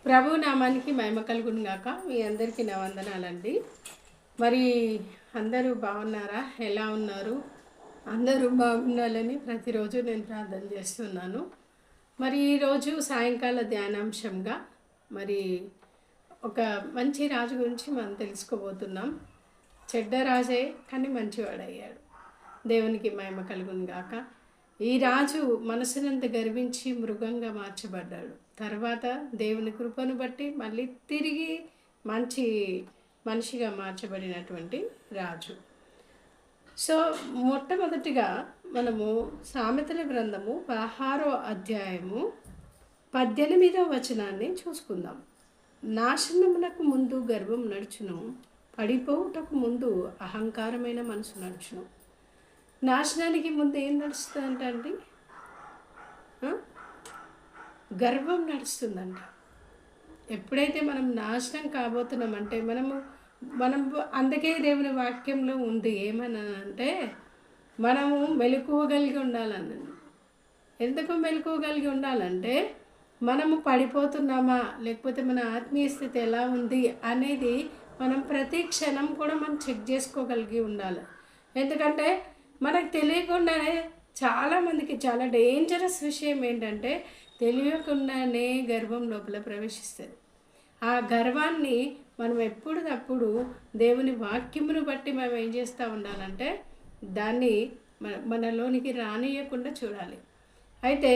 ప్రభు నామానికి మహిమ కలుగును గాక. మీ అందరికీ నా వందనాలండి. మరి అందరూ బాగున్నారా? ఎలా ఉన్నారు? అందరూ బాగుండాలని ప్రతిరోజు నేను ప్రార్థన చేస్తున్నాను. మరి ఈరోజు సాయంకాల ధ్యానాంశంగా మరి ఒక మంచి రాజు గురించి మనం తెలుసుకోబోతున్నాం. చెడ్డ రాజే కానీ మంచివాడయ్యాడు. దేవునికి మహిమ కలుగును గాక. ఈ రాజు మనసునంత గర్వించి మృగంగా మార్చబడ్డాడు. తర్వాత దేవుని కృపను బట్టి మళ్ళీ తిరిగి మంచి మనిషిగా మార్చబడినటువంటి రాజు. సో మొట్టమొదటిగా మనము సామెతల గ్రంథము 16వ అధ్యాయము 18వ వచనాన్ని చూసుకుందాం. నాశనమునకు ముందు గర్వం నడుచును, పడిపోవుటకు ముందు అహంకారమైన మనసు నడుచును. నాశనానికి ముందు ఏం నడుస్తుందంట అండి? గర్వం నడుస్తుందంట. ఎప్పుడైతే మనం నాశనం కాబోతున్నామంటే మనం అందుకే దేవుని వాక్యంలో ఉంది ఏమనంటే మనము మెలకువగలిగి ఉండాలని. ఎందుకు మెలకువగలిగి ఉండాలంటే మనము పడిపోతున్నామా లేకపోతే మన ఆత్మీయ స్థితి ఎలా ఉంది అనేది మనం ప్రతి క్షణం కూడా మనం చెక్ చేసుకోగలిగి ఉండాలి. ఎందుకంటే మనకు తెలియకుండానే చాలామందికి చాలా డేంజరస్ విషయం ఏంటంటే తెలియకుండానే గర్వం లోపల ప్రవేశిస్తుంది. ఆ గర్వాన్ని మనం ఎప్పుడప్పుడు దేవుని వాక్యమును బట్టి మనం ఏం చేస్తూ ఉండాలంటే దాన్ని మనలోనికి రానియకుండా చూడాలి. అయితే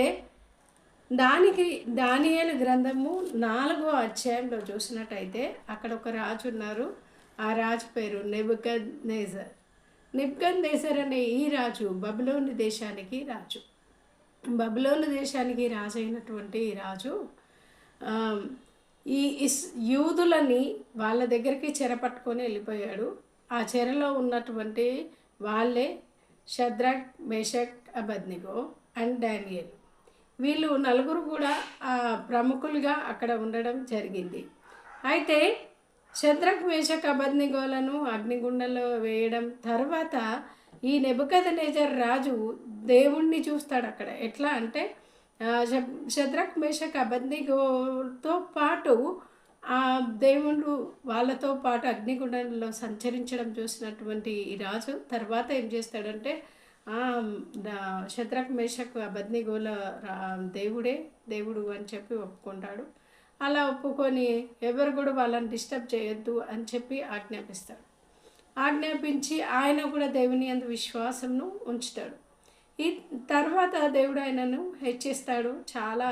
దానికి దానియేలు గ్రంథము 4వ అధ్యాయంలో చూసినట్టయితే అక్కడ ఒక రాజు ఉన్నారు. ఆ రాజు పేరు నెబుకద్నెజర్. నెబుకద్నెజర్ అనే ఈ రాజు బబులోను దేశానికి రాజు. బబులోను దేశానికి రాజు అయినటువంటి ఈ రాజు ఈ యూదులని వాళ్ళ దగ్గరికి చెరపట్టుకొని వెళ్ళిపోయాడు. ఆ చెరలో ఉన్నటువంటి వాళ్ళే Shadrach, Meshach, Abednego and Daniel. వీళ్ళు నలుగురు కూడా ప్రముఖులుగా అక్కడ ఉండడం జరిగింది. అయితే షద్రక్, మేషక్, అబేద్నెగోలను అగ్నిగుండంలో వేయడం తర్వాత ఈ నెబుకద్నెజర్ రాజు దేవుణ్ణి చూస్తాడు అక్కడ. ఎట్లా అంటే షద్రక్, మేషక్, అబేద్నెగోతో పాటు ఆ దేవుడు వాళ్ళతో పాటు అగ్నిగుండంలో సంచరించడం చూసినటువంటి ఈ రాజు తర్వాత ఏం చేస్తాడంటే షద్రక్, మేషక్, అబేద్నెగోల దేవుడు అని చెప్పి ఒప్పుకుంటాడు. అలా ఒప్పుకొని ఎవరు కూడా వాళ్ళని డిస్టర్బ్ చేయొద్దు అని చెప్పి ఆజ్ఞాపించి ఆయన కూడా దేవుని యందు విశ్వాసంను ఉంచుతాడు. ఈ తర్వాత దేవుడు ఆయనను హెచ్చిస్తాడు. చాలా